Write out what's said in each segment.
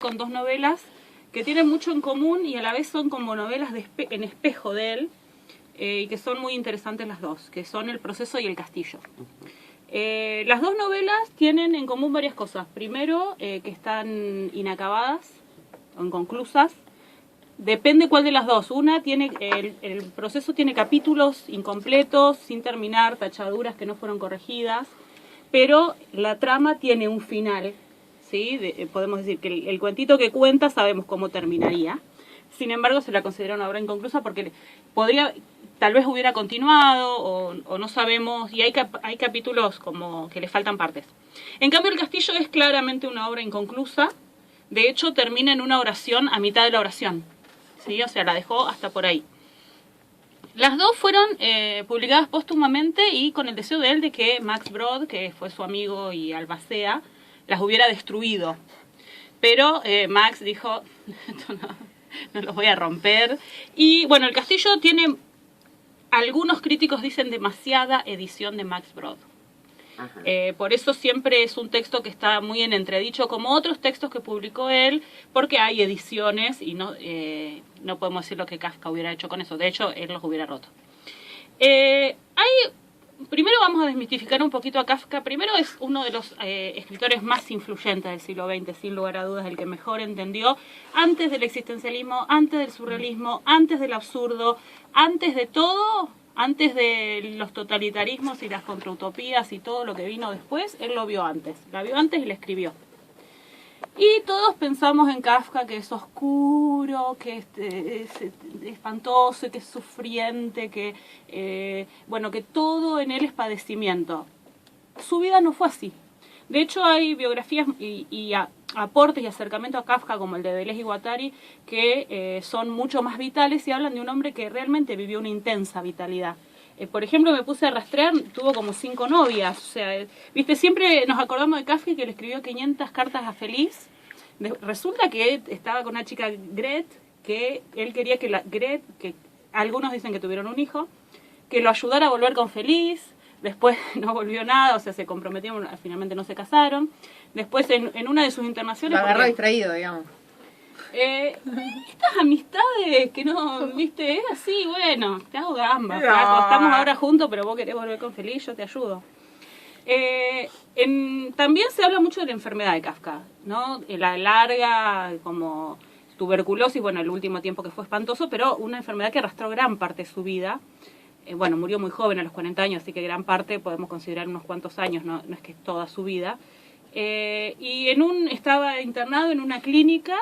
con dos novelas que tienen mucho en común y a la vez son como novelas en espejo de él, y que son muy interesantes las dos, que son El proceso y El castillo. Las dos novelas tienen en común varias cosas. Primero, que están inacabadas o inconclusas. Depende cuál de las dos. Una tiene, el proceso tiene capítulos incompletos, sin terminar, tachaduras que no fueron corregidas, pero la trama tiene un final, ¿sí? Podemos decir que el cuentito que cuenta sabemos cómo terminaría. Sin embargo, se la considera una obra inconclusa porque tal vez hubiera continuado o no sabemos, y hay capítulos como que le faltan partes. En cambio, El castillo es claramente una obra inconclusa. De hecho, termina en una oración a mitad de la oración, ¿sí? O sea, la dejó hasta por ahí. Las dos fueron publicadas póstumamente y con el deseo de él de que Max Brod, que fue su amigo y albacea, las hubiera destruido. Pero Max dijo, no los voy a romper. Y bueno, El castillo tiene, algunos críticos dicen, demasiada edición de Max Brod. Por eso siempre es un texto que está muy en entredicho, como otros textos que publicó él, porque hay ediciones y no podemos decir lo que Kafka hubiera hecho con eso. De hecho, él los hubiera roto. Primero vamos a desmitificar un poquito a Kafka. Primero, es uno de los escritores más influyentes del siglo XX, sin lugar a dudas, el que mejor entendió, antes del existencialismo, antes del surrealismo, antes del absurdo, antes de todo, antes de los totalitarismos y las contrautopías y todo lo que vino después, él lo vio antes. La vio antes y la escribió. Y todos pensamos en Kafka, que es oscuro, que es espantoso, que es sufriente, que que todo en él es padecimiento. Su vida no fue así. De hecho, hay biografías y aportes y acercamientos a Kafka, como el de Deleuze y Guattari, que son mucho más vitales y hablan de un hombre que realmente vivió una intensa vitalidad. Por ejemplo, me puse a rastrear, tuvo como 5 novias. O sea, viste, siempre nos acordamos de Kafka, que le escribió 500 cartas a Feliz. Resulta que estaba con una chica, Gret, que él quería que que algunos dicen que tuvieron un hijo, que lo ayudara a volver con Feliz. Después no volvió nada, o sea, se comprometieron, finalmente no se casaron. Después, en una de sus internaciones... Lo agarró distraído, digamos. Estas amistades que no, viste, es así, bueno, te hago gamba, flaco, estamos ahora juntos, pero vos querés volver con Feliz, yo te ayudo. También se habla mucho de la enfermedad de Kafka, ¿no? La larga, como tuberculosis, bueno, el último tiempo que fue espantoso, pero una enfermedad que arrastró gran parte de su vida. Murió muy joven, a los 40 años, así que gran parte podemos considerar unos cuantos años, no es que es toda su vida. Y estaba internado en una clínica,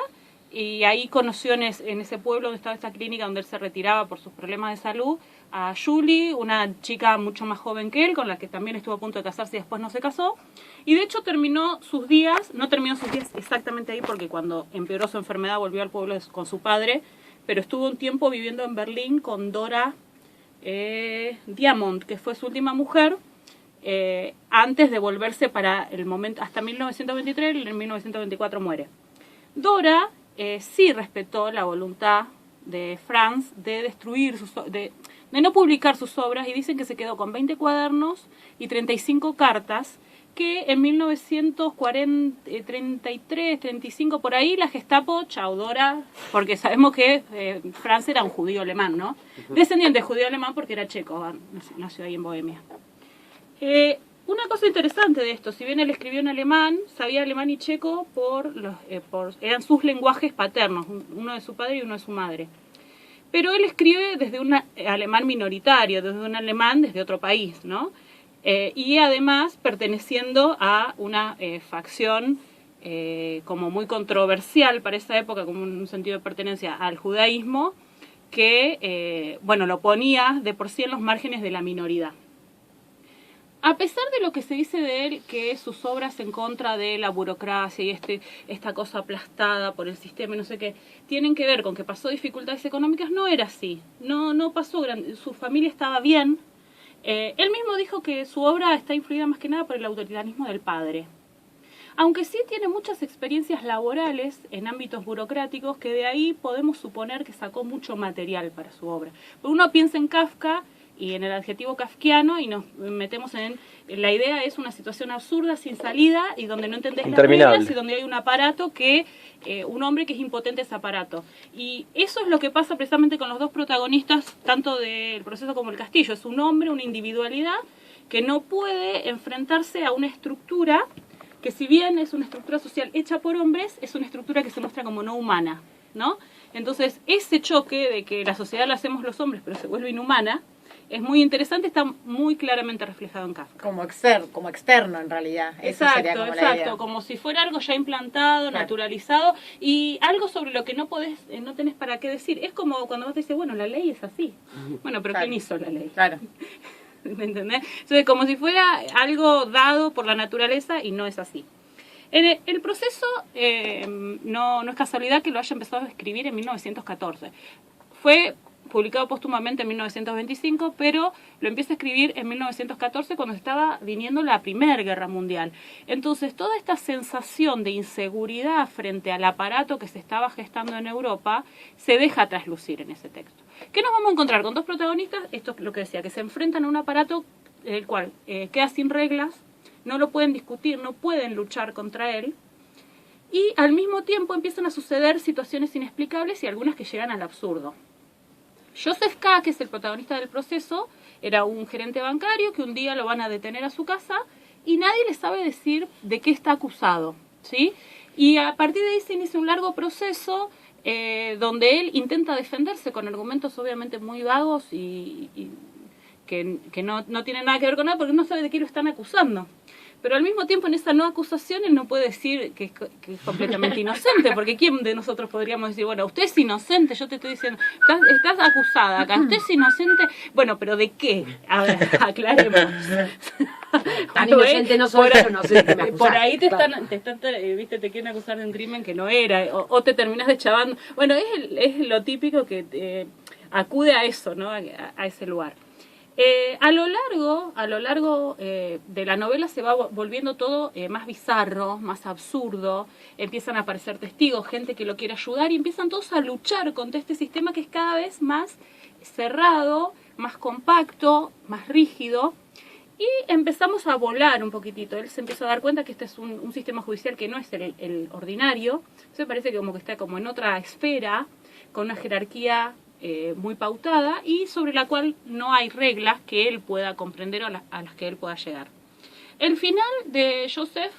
y ahí conoció en ese pueblo donde estaba esta clínica, donde él se retiraba por sus problemas de salud, a Julie, una chica mucho más joven que él, con la que también estuvo a punto de casarse y después no se casó. Y de hecho no terminó sus días exactamente ahí, porque cuando empeoró su enfermedad volvió al pueblo con su padre, pero estuvo un tiempo viviendo en Berlín con Dora Diamond, que fue su última mujer, antes de volverse para el momento, hasta 1923, y en 1924 muere. Dora sí respetó la voluntad de Franz de destruir de no publicar sus obras, y dicen que se quedó con 20 cuadernos y 35 cartas, que en 1933, 35, por ahí, la Gestapo, chau Dora, porque sabemos que Franz era un judío alemán, ¿no? Descendiente de judío alemán porque era checo, nació ahí en Bohemia. Una cosa interesante de esto, si bien él escribió en alemán, sabía alemán y checo eran sus lenguajes paternos, uno de su padre y uno de su madre. Pero él escribe desde un alemán minoritario, desde un alemán desde otro país, ¿no? Y además perteneciendo a una facción como muy controversial para esa época, como un sentido de pertenencia al judaísmo, que lo ponía de por sí en los márgenes de la minoridad. A pesar de lo que se dice de él, que sus obras en contra de la burocracia y esta cosa aplastada por el sistema y no sé qué, tienen que ver con que pasó dificultades económicas, no era así. No pasó su familia estaba bien. Él mismo dijo que su obra está influida más que nada por el autoritarismo del padre. Aunque sí tiene muchas experiencias laborales en ámbitos burocráticos, que de ahí podemos suponer que sacó mucho material para su obra. Porque uno piensa en Kafka y en el adjetivo kafkiano y nos metemos en... La idea es una situación absurda, sin salida, y donde no entendés las reglas y donde hay un aparato que... un hombre que es impotente ese aparato. Y eso es lo que pasa precisamente con los dos protagonistas, tanto del proceso como el castillo. Es un hombre, una individualidad, que no puede enfrentarse a una estructura que, si bien es una estructura social hecha por hombres, es una estructura que se muestra como no humana, ¿no? Entonces, ese choque de que la sociedad la hacemos los hombres, pero se vuelve inhumana, es muy interesante, está muy claramente reflejado en Kafka. Como externo en realidad. Exacto, como si fuera algo ya implantado, claro, naturalizado, y algo sobre lo que no tenés para qué decir. Es como cuando vos te dices, bueno, la ley es así. Bueno, pero claro, ¿quién hizo la ley? Claro. ¿Me entendés? Entonces, como si fuera algo dado por la naturaleza, y no es así. El proceso no es casualidad que lo haya empezado a escribir en 1914. Fue publicado póstumamente en 1925, pero lo empieza a escribir en 1914 cuando estaba viniendo la Primera Guerra Mundial. Entonces, toda esta sensación de inseguridad frente al aparato que se estaba gestando en Europa se deja traslucir en ese texto. ¿Qué nos vamos a encontrar con dos protagonistas? Esto es lo que decía, que se enfrentan a un aparato el cual queda sin reglas, no lo pueden discutir, no pueden luchar contra él, y al mismo tiempo empiezan a suceder situaciones inexplicables y algunas que llegan al absurdo. Joseph K., que es el protagonista del proceso, era un gerente bancario que un día lo van a detener a su casa y nadie le sabe decir de qué está acusado, ¿sí? Y a partir de ahí se inicia un largo proceso donde él intenta defenderse con argumentos obviamente muy vagos y que no tienen nada que ver con nada porque no sabe de qué lo están acusando. Pero al mismo tiempo en esa no acusación él no puede decir que es completamente inocente, porque ¿quién de nosotros podríamos decir, bueno, usted es inocente, yo te estoy diciendo, estás acusada acá, usted es inocente, bueno, pero ¿de qué? A ver, aclaremos. Tan inocente no soy, pero no sé qué me acusar. Por ahí te quieren acusar de un crimen que no era, o te terminas deschavando. Bueno, es lo típico que acude a eso, ¿no? A ese lugar. A lo largo de la novela se va volviendo todo más bizarro, más absurdo, empiezan a aparecer testigos, gente que lo quiere ayudar y empiezan todos a luchar contra este sistema que es cada vez más cerrado, más compacto, más rígido, y empezamos a volar un poquitito. Él se empieza a dar cuenta que este es un sistema judicial que no es el ordinario, se parece que como que está como en otra esfera, con una jerarquía muy pautada y sobre la cual no hay reglas que él pueda comprender o a las que él pueda llegar. El final de Joseph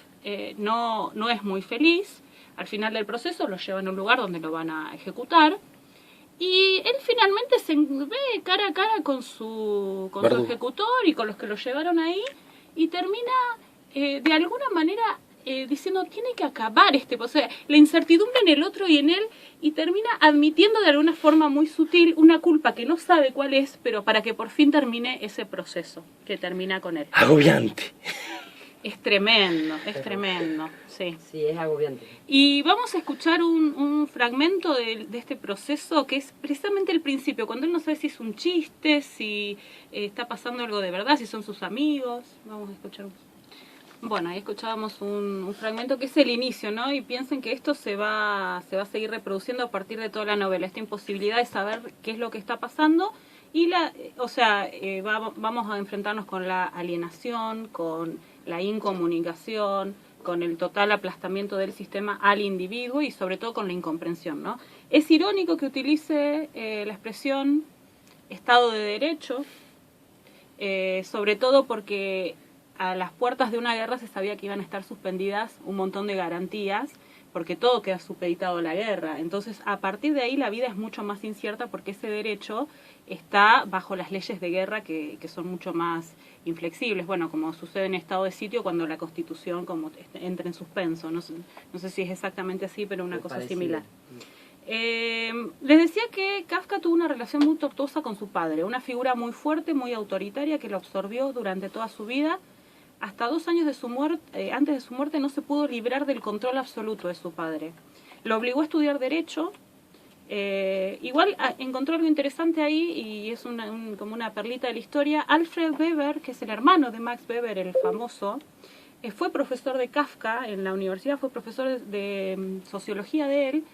no es muy feliz. Al final del proceso lo llevan a un lugar donde lo van a ejecutar y él finalmente se ve cara a cara con su ejecutor y con los que lo llevaron ahí y termina de alguna manera diciendo tiene que acabar o sea, la incertidumbre en el otro y en él, y termina admitiendo de alguna forma muy sutil una culpa que no sabe cuál es, pero para que por fin termine ese proceso que termina con él. Agobiante. Es tremendo, sí. Sí, es agobiante. Y vamos a escuchar un fragmento de este proceso que es precisamente el principio, cuando él no sabe si es un chiste, si está pasando algo de verdad, si son sus amigos. Vamos a escuchar Bueno, ahí escuchábamos un fragmento que es el inicio, ¿no? Y piensen que esto se va a seguir reproduciendo a partir de toda la novela, esta imposibilidad de saber qué es lo que está pasando y vamos a enfrentarnos con la alienación, con la incomunicación, con el total aplastamiento del sistema al individuo y sobre todo con la incomprensión, ¿no? Es irónico que utilice la expresión Estado de Derecho, sobre todo porque a las puertas de una guerra se sabía que iban a estar suspendidas un montón de garantías, porque todo queda supeditado a la guerra. Entonces, a partir de ahí la vida es mucho más incierta porque ese derecho está bajo las leyes de guerra que son mucho más inflexibles. Bueno, como sucede en estado de sitio cuando la Constitución como entra en suspenso. No sé si es exactamente así, pero una cosa similar. Les decía que Kafka tuvo una relación muy tortuosa con su padre, una figura muy fuerte, muy autoritaria que lo absorbió durante toda su vida. Hasta 2 años de su muerte, antes de su muerte no se pudo librar del control absoluto de su padre. Lo obligó a estudiar Derecho. Igual encontró algo interesante ahí y es como una perlita de la historia. Alfred Weber, que es el hermano de Max Weber, el famoso, fue profesor de Kafka en la universidad, fue profesor de sociología de él,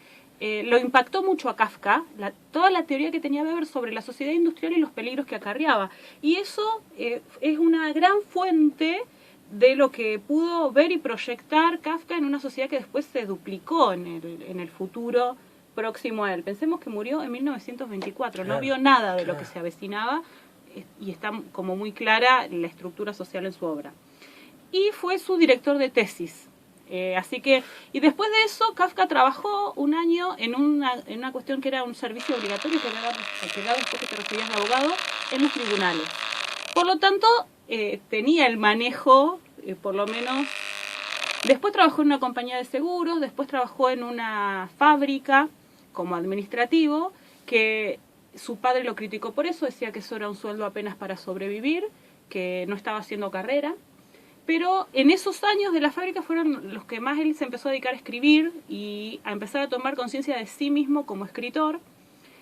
lo impactó mucho a Kafka, toda la teoría que tenía Weber sobre la sociedad industrial y los peligros que acarreaba. Y eso es una gran fuente de lo que pudo ver y proyectar Kafka en una sociedad que después se duplicó en el futuro próximo a él. Pensemos que murió en 1924, no vio nada de lo que se avecinaba y está como muy clara la estructura social en su obra. Y fue su director de tesis. Así que, y después de eso, Kafka trabajó un año en una cuestión que era un servicio obligatorio que daba después que te recibías de abogado en los tribunales. Por lo tanto, tenía el manejo, por lo menos. Después trabajó en una compañía de seguros, después trabajó en una fábrica como administrativo, que su padre lo criticó por eso, decía que eso era un sueldo apenas para sobrevivir, que no estaba haciendo carrera. Pero en esos años de la fábrica fueron los que más él se empezó a dedicar a escribir y a empezar a tomar conciencia de sí mismo como escritor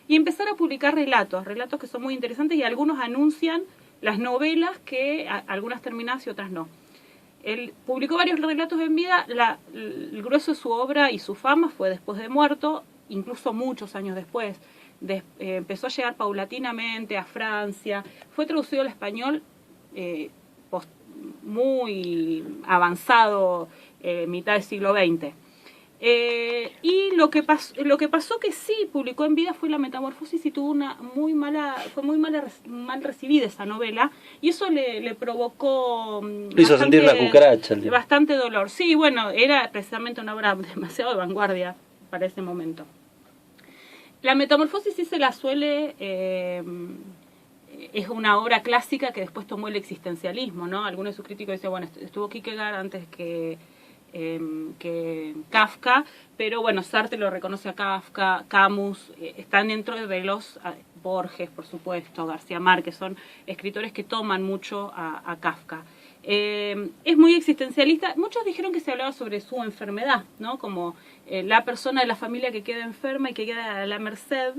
y empezar a publicar relatos que son muy interesantes y algunos anuncian las novelas que algunas terminadas y otras no. Él publicó varios relatos en vida, el grueso de su obra y su fama fue después de muerto, incluso muchos años después. Empezó a llegar paulatinamente a Francia, fue traducido al español muy avanzado, mitad del siglo XX. Y lo que pasó que sí publicó en vida fue La Metamorfosis y tuvo fue muy mal recibida esa novela y eso le provocó hizo sentir la cucaracha. Bastante dolor. Sí, bueno, era precisamente una obra demasiado de vanguardia para ese momento. La Metamorfosis sí se la suele... es una obra clásica que después tomó el existencialismo, ¿no? Algunos de sus críticos dicen, bueno, estuvo Kierkegaard antes que Kafka, pero bueno, Sartre lo reconoce a Kafka, Camus, están dentro de los Borges, por supuesto, García Márquez, son escritores que toman mucho a Kafka. Es muy existencialista. Muchos dijeron que se hablaba sobre su enfermedad, ¿no? Como la persona de la familia que queda enferma y que queda a la merced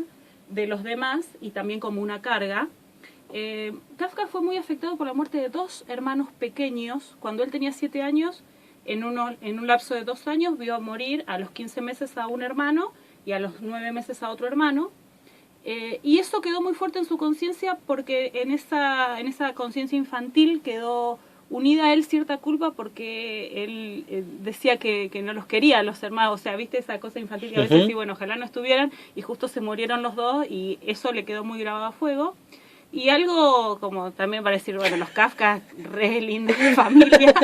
de los demás y también como una carga. Kafka fue muy afectado por la muerte de dos hermanos pequeños. Cuando él tenía 7 años, en un lapso de 2 años, vio morir a los 15 meses a un hermano y a los 9 meses a otro hermano. Y eso quedó muy fuerte en su conciencia porque en esa conciencia infantil quedó unida a él cierta culpa porque él decía que no los quería los hermanos, o sea, viste esa cosa infantil que a veces sí, bueno, ojalá no estuvieran y justo se murieron los dos y eso le quedó muy grabado a fuego. Y algo como también para decir, bueno, los Kafka, re linda familia,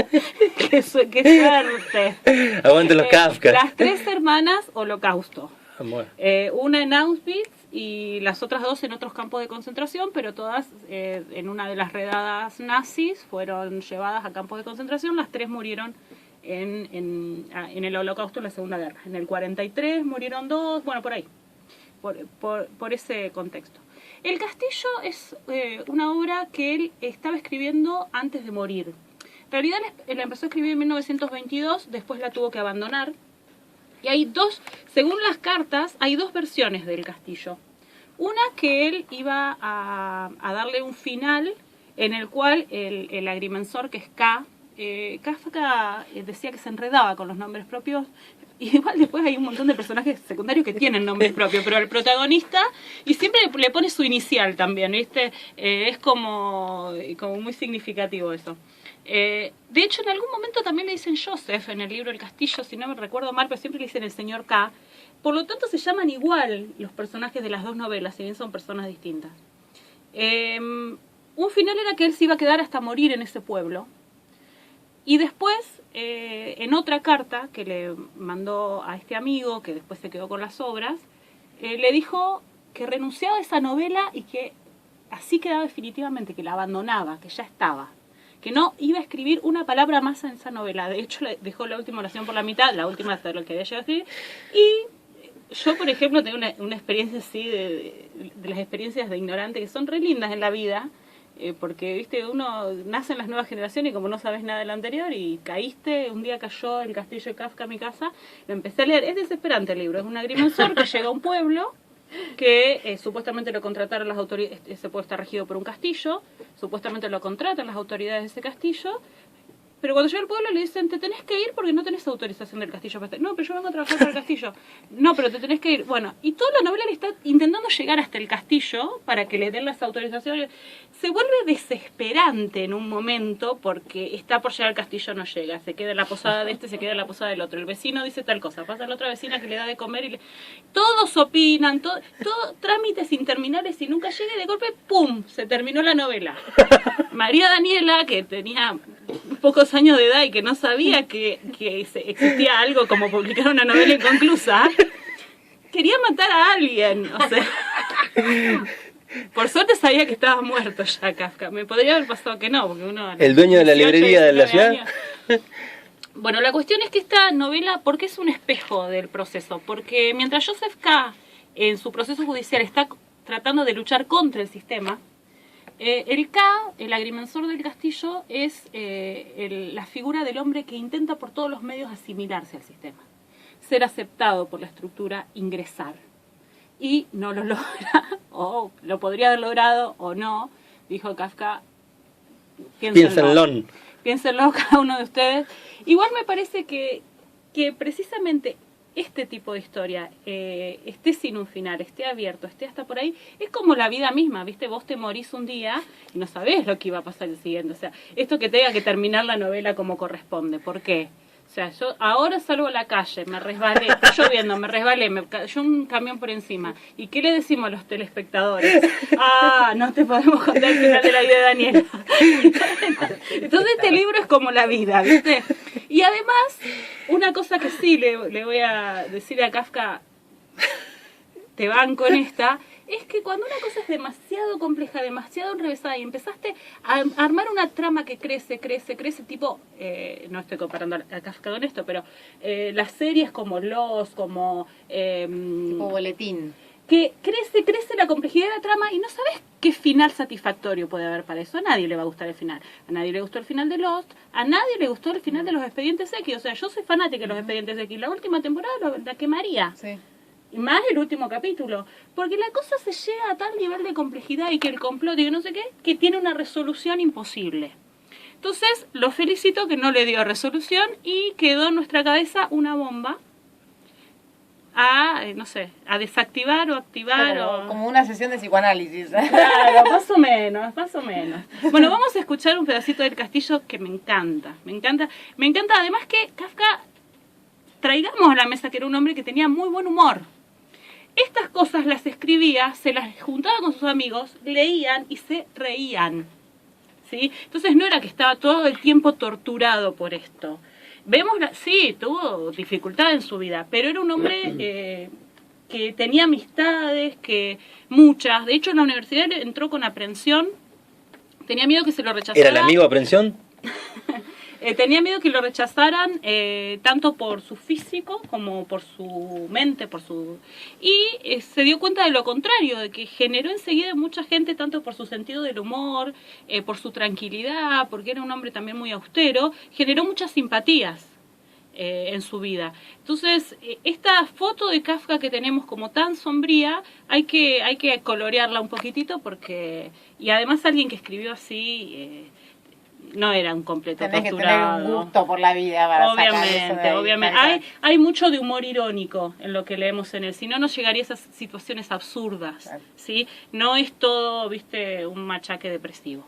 qué suerte. Aguante los Kafka. Las 3 hermanas, holocausto. Bueno. Una en Auschwitz y las otras 2 en otros campos de concentración, pero todas en una de las redadas nazis fueron llevadas a campos de concentración. Las 3 murieron en el holocausto, en la Segunda Guerra. En el 43 murieron 2, bueno, por ahí, por ese contexto. El Castillo es una obra que él estaba escribiendo antes de morir. En realidad él la empezó a escribir en 1922, después la tuvo que abandonar. Y hay según las cartas, hay 2 versiones del Castillo. Una que él iba a darle un final en el cual el agrimensor, que es Kafka decía que se enredaba con los nombres propios. Y igual después hay un montón de personajes secundarios que tienen nombres propios, pero el protagonista, y siempre le pone su inicial también, ¿viste? Es como muy significativo eso. De hecho, en algún momento también le dicen Joseph en el libro El Castillo, si no me recuerdo mal, pero siempre le dicen el señor K. Por lo tanto, se llaman igual los personajes de las 2 novelas, si bien son personas distintas. Un final era que él se iba a quedar hasta morir en ese pueblo. Y después, en otra carta que le mandó a este amigo, que después se quedó con las obras, le dijo que renunciaba a esa novela y que así quedaba definitivamente, que la abandonaba, que ya estaba, que no iba a escribir una palabra más en esa novela. De hecho, le dejó la última oración por la mitad, la última de lo que había llegado a escribir. Y yo, por ejemplo, tengo una experiencia así, de las experiencias de ignorante que son re lindas en la vida, porque viste, uno nace en las nuevas generaciones y como no sabes nada de lo anterior y un día cayó El Castillo de Kafka a mi casa, lo empecé a leer. Es desesperante el libro, es un agrimensor que llega a un pueblo que supuestamente lo contrataron las autoridades. Ese pueblo está regido por un castillo, supuestamente lo contratan las autoridades de ese castillo, pero cuando llega al pueblo le dicen, te tenés que ir porque no tenés autorización del castillo. No, pero yo vengo a trabajar para el castillo. No, pero te tenés que ir. Bueno, y toda la novela le está intentando llegar hasta el castillo para que le den las autorizaciones. Se vuelve desesperante en un momento porque está por llegar al castillo, no llega. Se queda en la posada de este, se queda en la posada del otro. El vecino dice tal cosa, pasa la otra vecina que le da de comer y todos opinan, todo trámites interminables y nunca llega y de golpe, ¡pum!, se terminó la novela. María Daniela, que tenía pocos años de edad y que no sabía que existía algo como publicar una novela inconclusa, quería matar a alguien, o sea... Por suerte sabía que estaba muerto ya Kafka. Me podría haber pasado que no, porque uno... ¿El dueño de la librería de la ciudad? Bueno, la cuestión es que esta novela, ¿por qué es un espejo del proceso? Porque mientras Joseph K. en su proceso judicial está tratando de luchar contra el sistema, el K., el agrimensor del castillo, es la figura del hombre que intenta por todos los medios asimilarse al sistema, ser aceptado por la estructura, ingresar. Y no lo logra, o lo podría haber logrado o no, dijo Kafka. Piénsenlo cada uno de ustedes. Igual me parece que precisamente este tipo de historia esté sin un final, esté abierto, esté hasta por ahí, es como la vida misma, ¿viste? Vos te morís un día y no sabés lo que iba a pasar el siguiente. O sea, esto que tenga que terminar la novela como corresponde. ¿Por qué? O sea, yo ahora salgo a la calle, me resbalé, está lloviendo, me resbalé, me cayó un camión por encima. ¿Y qué le decimos a los telespectadores? Ah, no te podemos contar el final de la vida de Daniela. Entonces este libro es como la vida, ¿viste? Y además, una cosa que sí le voy a decir a Kafka, te banco en esta, es que cuando una cosa es demasiado compleja, demasiado enrevesada y empezaste a armar una trama que crece, tipo, no estoy comparando a Kafka con esto, pero las series como Lost, como... tipo Boletín. Que crece la complejidad de la trama y no sabes qué final satisfactorio puede haber para eso. A nadie le va a gustar el final. A nadie le gustó el final de Lost, a nadie le gustó el final de Los Expedientes X. O sea, yo soy fanática de Los Expedientes X. La última temporada la quemaría. Sí. Y más el último capítulo. Porque la cosa se llega a tal nivel de complejidad y que el complot y que no sé qué, que tiene una resolución imposible. Entonces, lo felicito que no le dio resolución y quedó en nuestra cabeza una bomba a, no sé, a desactivar o activar. Como una sesión de psicoanálisis. Claro, más o menos. Bueno, vamos a escuchar un pedacito del castillo que me encanta. Me encanta además que Kafka, traigamos a la mesa que era un hombre que tenía muy buen humor. Estas cosas las escribía, se las juntaba con sus amigos, leían y se reían, ¿sí? Entonces no era que estaba todo el tiempo torturado por esto. Sí, tuvo dificultad en su vida, pero era un hombre que tenía amistades, muchas. De hecho, en la universidad entró con aprensión, tenía miedo que se lo rechazaran. ¿Era el amigo aprensión? Tenía miedo que lo rechazaran tanto por su físico como por su mente, y se dio cuenta de lo contrario, de que generó enseguida mucha gente tanto por su sentido del humor, por su tranquilidad, porque era un hombre también muy austero, generó muchas simpatías en su vida. Entonces, esta foto de Kafka que tenemos como tan sombría, hay que colorearla un poquitito y además alguien que escribió así... no era un completo torturado. Tenés que tener un gusto por la vida para obviamente. Hay mucho de humor irónico en lo que leemos en él, si no nos llegaría a esas situaciones absurdas, claro. ¿Sí? No es todo, viste, un machaque depresivo.